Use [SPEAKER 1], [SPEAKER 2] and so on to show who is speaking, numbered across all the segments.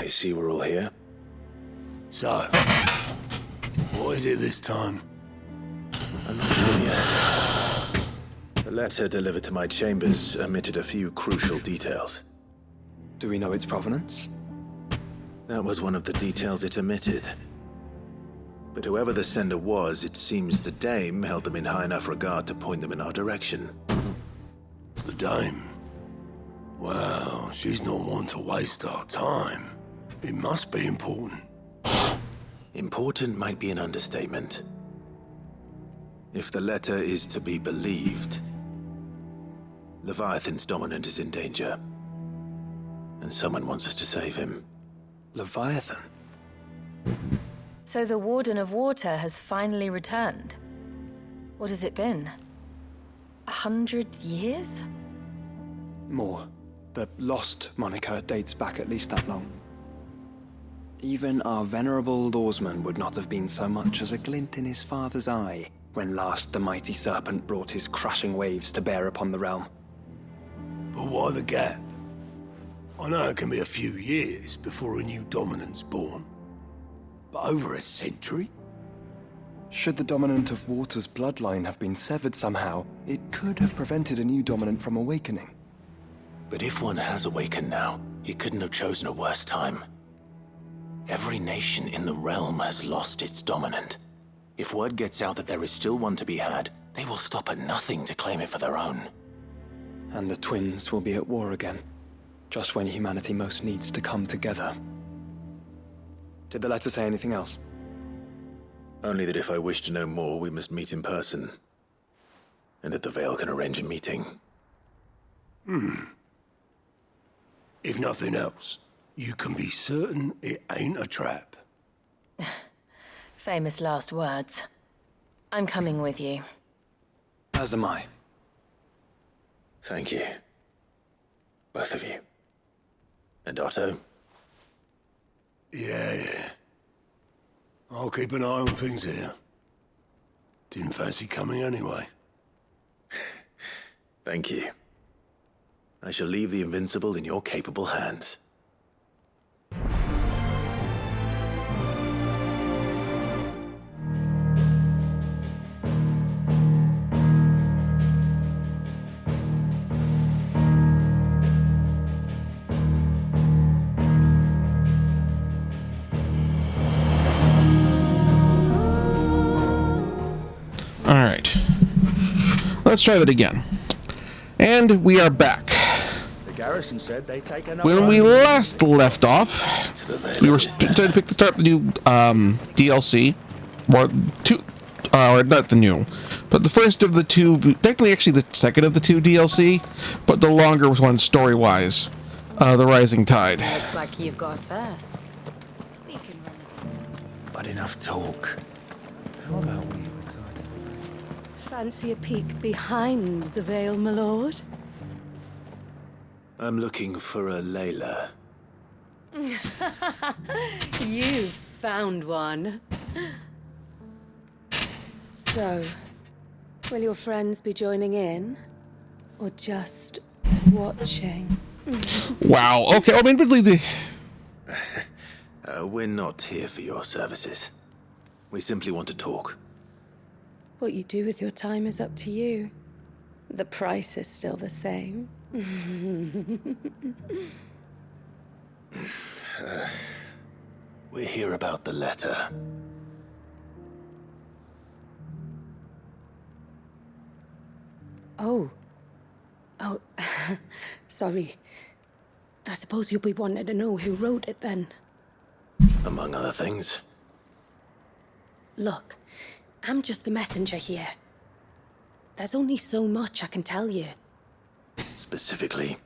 [SPEAKER 1] I see we're all here.
[SPEAKER 2] So, what is it this time?
[SPEAKER 1] I'm not sure yet. The letter delivered to my chambers omitted a few crucial details.
[SPEAKER 3] Do we know its provenance?
[SPEAKER 1] That was one of the details it omitted. But whoever the sender was, it seems the dame held them in high enough regard to point them in our direction.
[SPEAKER 2] The dame? Well, she's not one to waste our time. It must be important.
[SPEAKER 1] Important might be an understatement. If the letter is to be believed, Leviathan's dominant is in danger. And someone wants us to save him.
[SPEAKER 3] Leviathan?
[SPEAKER 4] So the Warden of Water has finally returned. What has it been? 100 years?
[SPEAKER 3] More. The Lost moniker dates back at least that long. Even our venerable lawsman would not have been so much as a glint in his father's eye when last the mighty serpent brought his crashing waves to bear upon the realm.
[SPEAKER 2] But why the gap? I know it can be a few years before a new dominant's born. But over a century?
[SPEAKER 3] Should the dominant of Water's bloodline have been severed somehow, it could have prevented a new dominant from awakening.
[SPEAKER 1] But if one has awakened now, he couldn't have chosen a worse time. Every nation in the realm has lost its dominant. If word gets out that there is still one to be had, they will stop at nothing to claim it for their own.
[SPEAKER 3] And the twins will be at war again, just when humanity most needs to come together. Did the letter say anything else?
[SPEAKER 1] Only that if I wish to know more, we must meet in person. And that the Veil can arrange a meeting.
[SPEAKER 2] If nothing else, you can be certain it ain't a trap.
[SPEAKER 4] Famous last words. I'm coming with you.
[SPEAKER 3] As am I.
[SPEAKER 1] Thank you. Both of you. And Otto?
[SPEAKER 2] Yeah. I'll keep an eye on things here. Didn't fancy coming anyway.
[SPEAKER 1] Thank you. I shall leave the Invincible in your capable hands.
[SPEAKER 5] All right. Let's try that again. And we are back.
[SPEAKER 6] The garrison said they take enough.
[SPEAKER 5] When we last left off, we were trying to start the new DLC, or not the new, but the first of the two, technically actually the second of the two DLC, but the longer one story-wise, the Rising Tide.
[SPEAKER 4] Looks like you've got a thirst. We can run it.
[SPEAKER 1] But enough talk. How about we retire to the Veil?
[SPEAKER 7] Fancy a peek behind the veil, my lord?
[SPEAKER 1] I'm looking for a Layla.
[SPEAKER 7] You found one. So, will your friends be joining in? Or just watching?
[SPEAKER 5] Wow. Okay. I mean, admittedly,
[SPEAKER 1] We're not here for your services. We simply want to talk.
[SPEAKER 7] What you do with your time is up to you. The price is still the same.
[SPEAKER 1] We're here about the letter.
[SPEAKER 7] Oh, sorry. I suppose you'll be wanting to know who wrote it then.
[SPEAKER 1] Among other things.
[SPEAKER 7] Look, I'm just the messenger here. There's only so much I can tell you.
[SPEAKER 1] Specifically.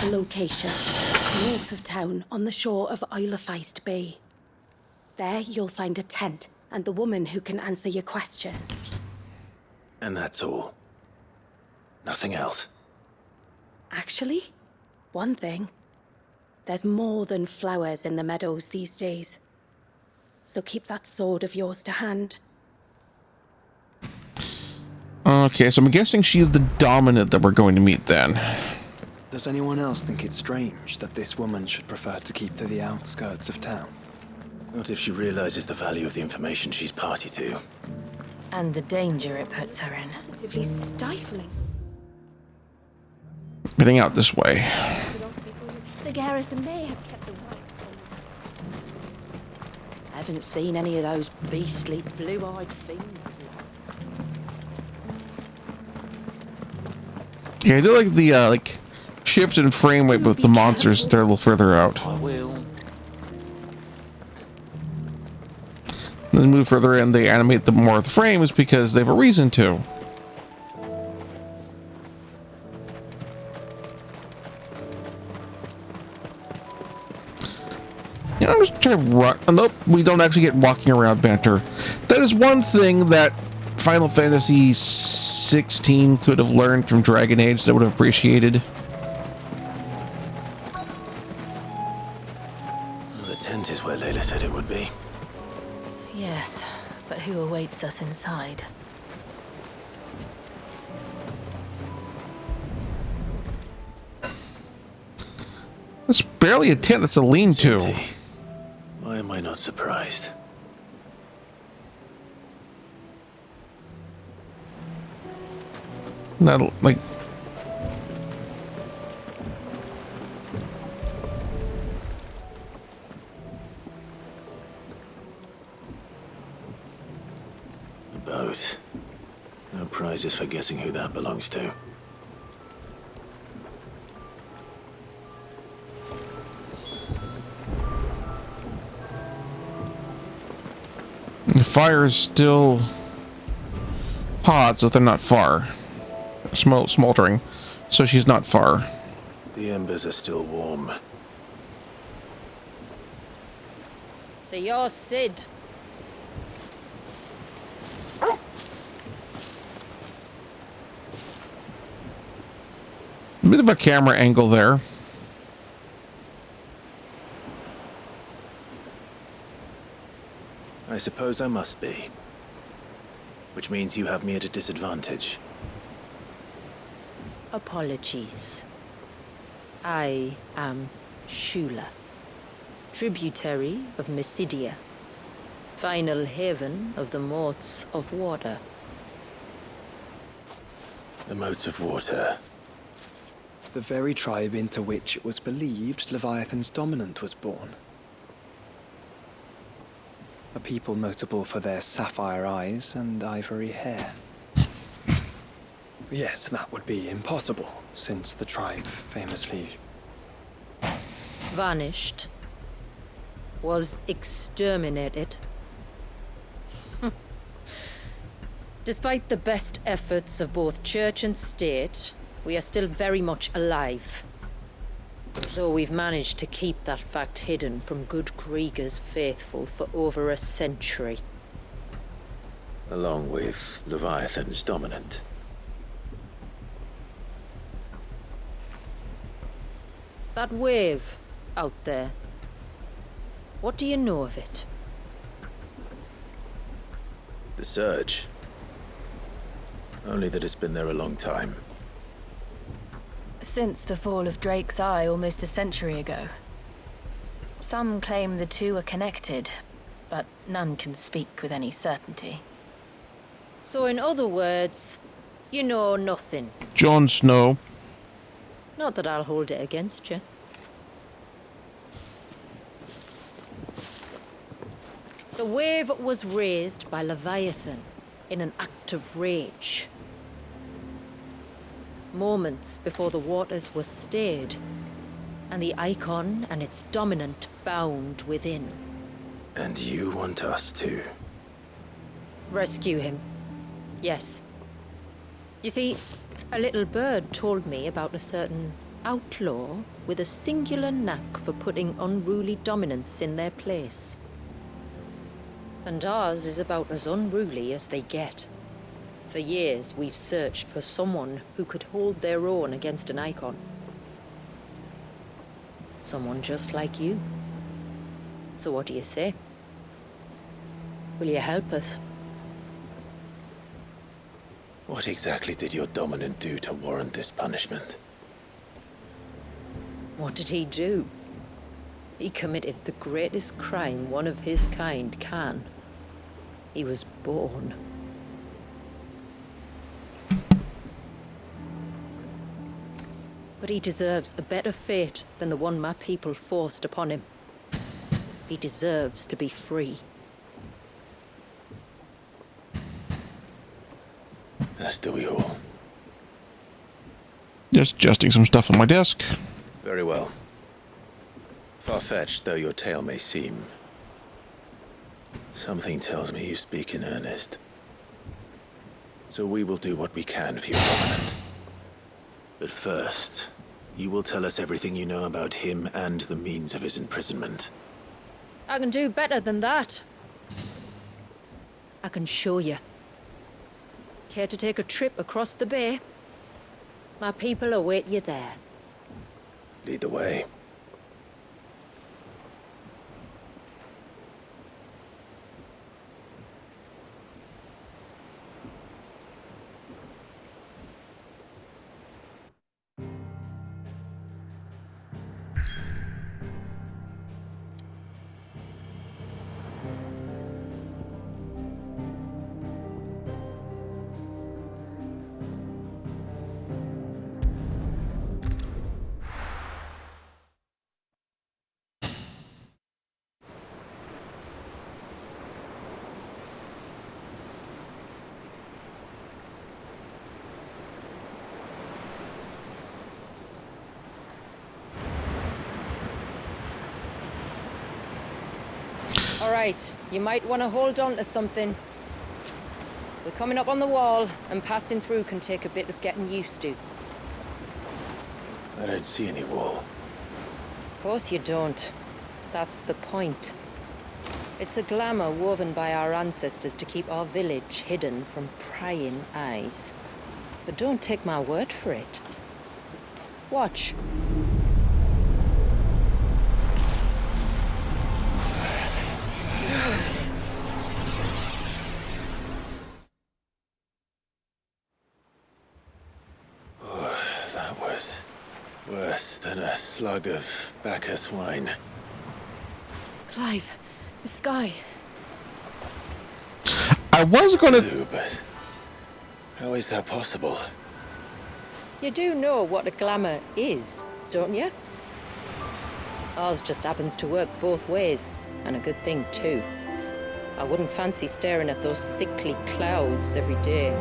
[SPEAKER 7] A location, north of town, on the shore of Isle of Feist Bay. There you'll find a tent and the woman who can answer your questions.
[SPEAKER 1] And that's all. Nothing else.
[SPEAKER 7] Actually, one thing. There's more than flowers in the meadows these days. So keep that sword of yours to hand.
[SPEAKER 5] okay, so I'm guessing she's the dominant that we're going to meet then.
[SPEAKER 3] Does anyone else think it's strange that this woman should prefer to keep to the outskirts of town?
[SPEAKER 1] Not if she realizes the value of the information she's party to.
[SPEAKER 4] And the danger it puts her in.
[SPEAKER 7] Positively stifling.
[SPEAKER 5] Getting out this way.
[SPEAKER 7] The garrison may have kept the whites from me. I haven't seen any of those beastly blue-eyed fiends.
[SPEAKER 5] Yeah, I do like the shift in frame rate with the monsters. They're a little further out.
[SPEAKER 8] I will.
[SPEAKER 5] Then move further in, they animate the more of the frames because they have a reason to. Yeah, I'm just trying to run. Oh, nope, we don't actually get walking around banter. That is one thing that Final Fantasy 16 could have learned from Dragon Age that would have appreciated.
[SPEAKER 1] The tent is where Layla said it would be.
[SPEAKER 4] Yes, but who awaits us inside?
[SPEAKER 5] That's barely a tent, that's a lean-to.
[SPEAKER 1] Empty. Why am I not surprised?
[SPEAKER 5] Not like...
[SPEAKER 1] A boat. No prizes for guessing who that belongs to.
[SPEAKER 5] The fire is still hot, so they're not far. Smoldering, so she's not far.
[SPEAKER 1] The embers are still warm.
[SPEAKER 9] So you're Sid.
[SPEAKER 5] A bit of a camera angle there.
[SPEAKER 1] I suppose I must be. Which means you have me at a disadvantage.
[SPEAKER 9] Apologies. I am Shula, tributary of Mysidia, final haven of the Motes of Water.
[SPEAKER 1] The Motes of Water.
[SPEAKER 3] The very tribe into which it was believed Leviathan's dominant was born. A people notable for their sapphire eyes and ivory hair. Yes, that would be impossible, since the tribe famously...
[SPEAKER 9] Vanished. Was exterminated. Despite the best efforts of both church and state, we are still very much alive. Though we've managed to keep that fact hidden from good Krieger's faithful for over a century.
[SPEAKER 1] Along with Leviathan's dominant.
[SPEAKER 9] That wave out there. What do you know of it?
[SPEAKER 1] The surge. Only that it's been there a long time.
[SPEAKER 4] Since the fall of Drake's Eye almost a century ago. Some claim the two are connected, but none can speak with any certainty.
[SPEAKER 9] So in other words, you know nothing.
[SPEAKER 5] Jon Snow.
[SPEAKER 9] Not that I'll hold it against you. The wave was raised by Leviathan in an act of rage. Moments before the waters were stayed, and the Eikon and its dominant bound within.
[SPEAKER 1] And you want us to?
[SPEAKER 9] Rescue him. Yes. You see, a little bird told me about a certain outlaw with a singular knack for putting unruly dominants in their place. And ours is about as unruly as they get. For years, we've searched for someone who could hold their own against an Eikon. Someone just like you. So what do you say? Will you help us?
[SPEAKER 1] What exactly did your dominant do to warrant this punishment?
[SPEAKER 9] What did he do? He committed the greatest crime one of his kind can. He was born. But he deserves a better fate than the one my people forced upon him. He deserves to be free.
[SPEAKER 1] As do we all.
[SPEAKER 5] Just adjusting some stuff on my desk.
[SPEAKER 1] Very well. Far-fetched though your tale may seem, something tells me you speak in earnest. So we will do what we can for your dominant. But first, you will tell us everything you know about him and the means of his imprisonment.
[SPEAKER 9] I can do better than that. I can show you. Care to take a trip across the bay? My people await you there.
[SPEAKER 1] Lead the way.
[SPEAKER 9] All right, you might want to hold on to something. We're coming up on the wall, and passing through can take a bit of getting used to.
[SPEAKER 1] I don't see any wall.
[SPEAKER 9] Of course you don't. That's the point. It's a glamour woven by our ancestors to keep our village hidden from prying eyes. But don't take my word for it. Watch.
[SPEAKER 1] That was worse than a slug of Bacchus wine.
[SPEAKER 4] Clive, the sky.
[SPEAKER 5] I was gonna...
[SPEAKER 1] But how is that possible?
[SPEAKER 9] You do know what a glamour is, don't you? Ours just happens to work both ways, and a good thing too. I wouldn't fancy staring at those sickly clouds every day.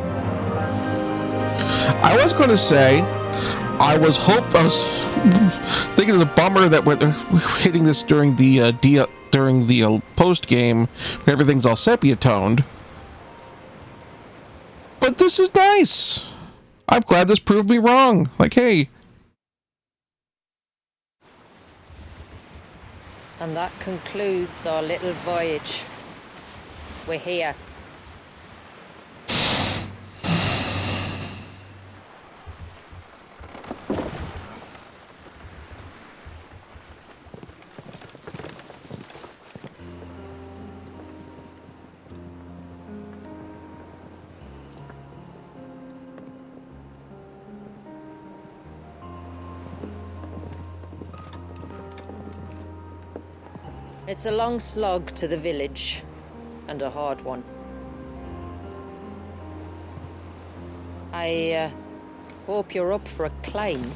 [SPEAKER 5] I was going to say, I was thinking it's a bummer that we're hitting this during the post game, when everything's all sepia toned. But this is nice. I'm glad this proved me wrong. Like, hey.
[SPEAKER 9] And that concludes our little voyage. We're here. It's a long slog to the village, and a hard one. I hope you're up for a climb.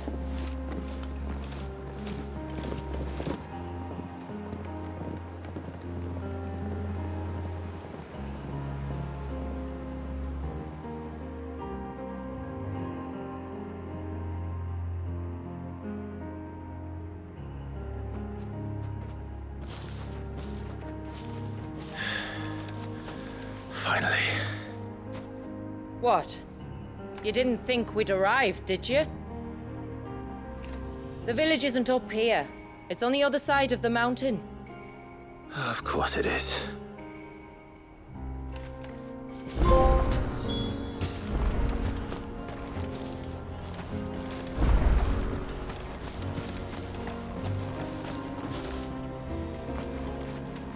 [SPEAKER 1] Finally.
[SPEAKER 9] What? You didn't think we'd arrived, did you? The village isn't up here. It's on the other side of the mountain.
[SPEAKER 1] Of course it is.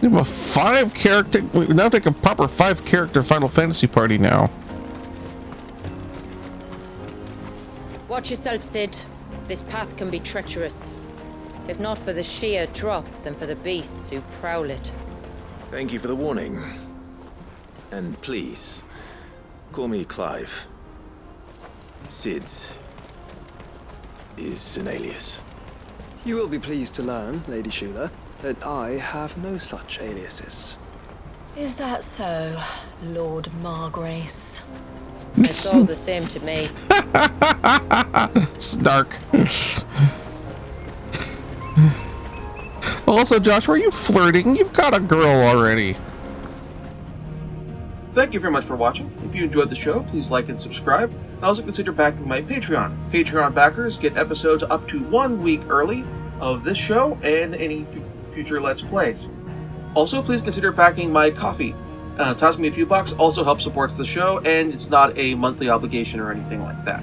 [SPEAKER 5] We have a 5-character... We now take a proper 5-character Final Fantasy party now.
[SPEAKER 9] Watch yourself, Sid. This path can be treacherous. If not for the sheer drop, then for the beasts who prowl it.
[SPEAKER 1] Thank you for the warning. And please, call me Clive. Sid is an alias.
[SPEAKER 3] You will be pleased to learn, Lady Shula, that I have no such aliases.
[SPEAKER 4] Is that so, Lord Margrace?
[SPEAKER 9] It's all the same to me.
[SPEAKER 5] Snark. Also, Josh, are you flirting? You've got a girl already.
[SPEAKER 8] Thank you very much for watching. If you enjoyed the show, please like and subscribe. And also consider backing my Patreon. Patreon backers get episodes up to 1 week early of this show and any future Let's Plays. Also, please consider backing my Ko-fi. Toss me a few bucks, also helps support the show, and it's not a monthly obligation or anything like that.